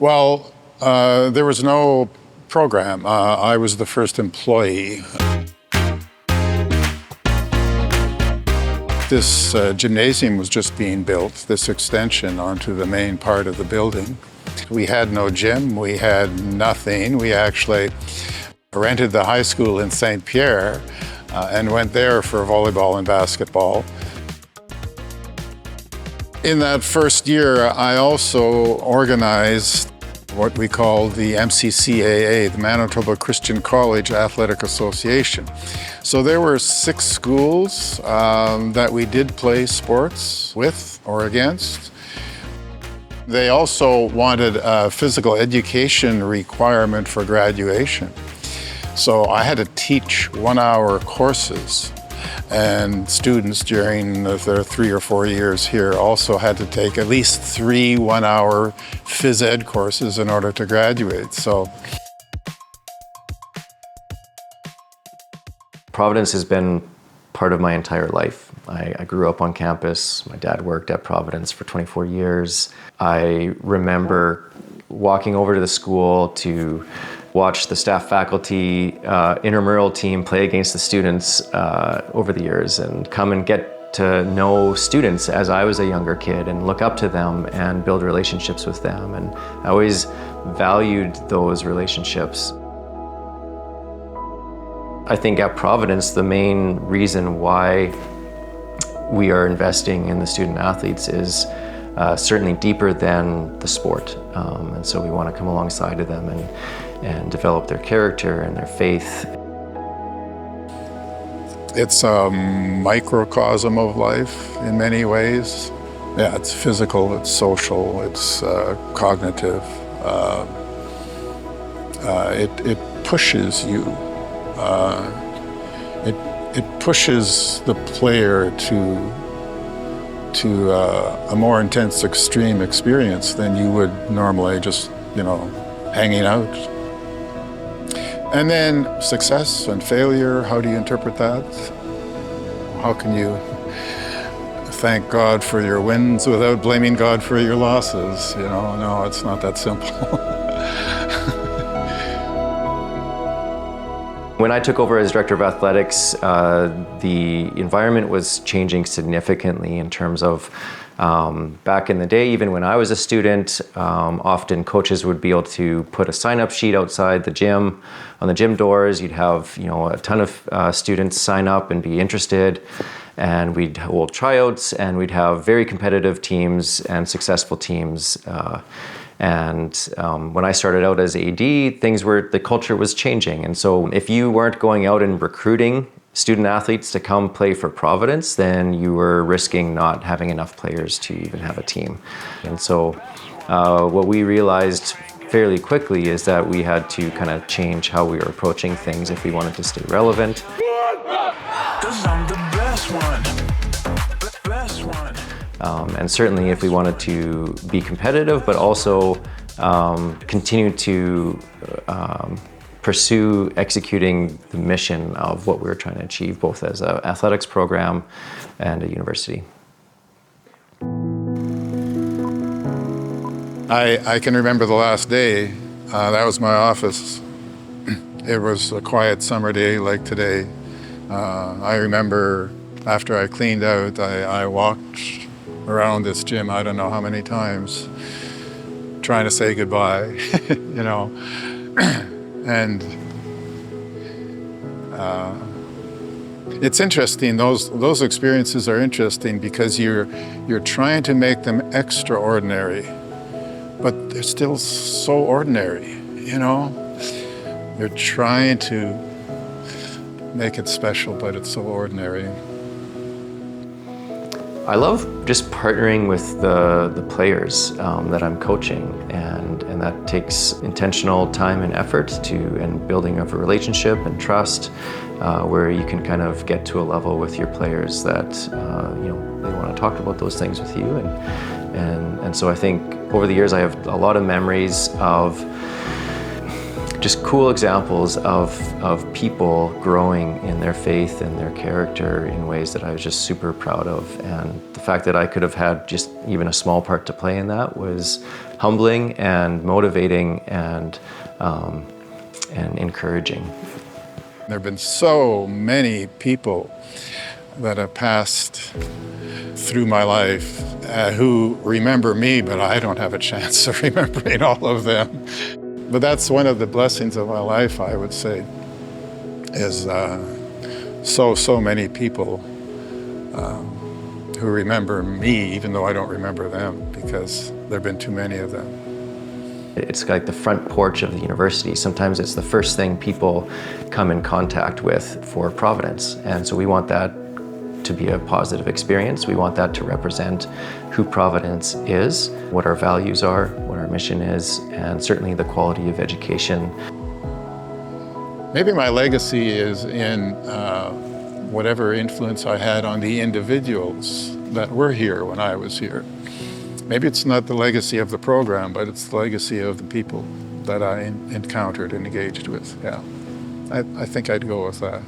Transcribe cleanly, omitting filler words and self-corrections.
Well, there was no program. I was the first employee. This gymnasium was just being built, this extension onto the main part of the building. We had no gym, we had nothing. We actually rented the high school in St. Pierre and went there for volleyball and basketball. In that first year, I also organized what we call the MCCAA, the Manitoba Christian College Athletic Association. So there were 6 schools that we did play sports with or against. They also wanted a physical education requirement for graduation. So I had to teach 1-hour courses, and students during their 3 or 4 years here also had to take at least 3 1-hour phys ed courses in order to graduate. So Providence has been part of my entire life. I grew up on campus. My dad worked at Providence for 24 years. I remember walking over to the school to watch the staff faculty intramural team play against the students over the years, and come and get to know students as I was a younger kid and look up to them and build relationships with them. And I always valued those relationships. I think at Providence, the main reason why we are investing in the student athletes is certainly deeper than the sport. And so we want to come alongside of them and develop their character and their faith. it's a microcosm of life in many ways. Yeah, it's physical, it's social, it's cognitive. It pushes you. It pushes the player to a more intense, extreme experience than you would normally just, hanging out. And then success and failure, how do you interpret that? How can you thank God for your wins without blaming God for your losses? No, it's not that simple. When I took over as director of athletics, the environment was changing significantly in terms of back in the day, even when I was a student, often coaches would be able to put a sign-up sheet outside the gym, on the gym doors. You'd have a ton of students sign up and be interested, and we'd hold tryouts, and we'd have very competitive teams and successful teams. When I started out as AD, the culture was changing. And so if you weren't going out and recruiting student athletes to come play for Providence, then you were risking not having enough players to even have a team. And so what we realized fairly quickly is that we had to kind of change how we were approaching things if we wanted to stay relevant. 'Cause I'm the best one. And certainly if we wanted to be competitive, but also continue to pursue executing the mission of what we were trying to achieve, both as an athletics program and a university. I can remember the last day. That was my office. It was a quiet summer day like today. I remember after I cleaned out, I walked around this gym, I don't know how many times, trying to say goodbye, And it's interesting, those experiences are interesting because you're trying to make them extraordinary, but they're still so ordinary, You're trying to make it special, but it's so ordinary. I love just partnering with the players that I'm coaching, and that takes intentional time and effort and building of a relationship and trust, where you can kind of get to a level with your players that they want to talk about those things with you, and so I think over the years I have a lot of memories of just cool examples of people growing in their faith and their character in ways that I was just super proud of. And the fact that I could have had just even a small part to play in that was humbling and motivating and encouraging. There have been so many people that have passed through my life who remember me, but I don't have a chance of remembering all of them. But that's one of the blessings of my life, I would say, is so many people who remember me, even though I don't remember them, because there have been too many of them. It's like the front porch of the university. Sometimes it's the first thing people come in contact with for Providence. And so we want that to be a positive experience. We want that to represent who Providence is, what our values are, what our mission is, and certainly the quality of education. Maybe my legacy is in whatever influence I had on the individuals that were here when I was here. Maybe it's not the legacy of the program, but it's the legacy of the people that I encountered and engaged with. Yeah, I think I'd go with that.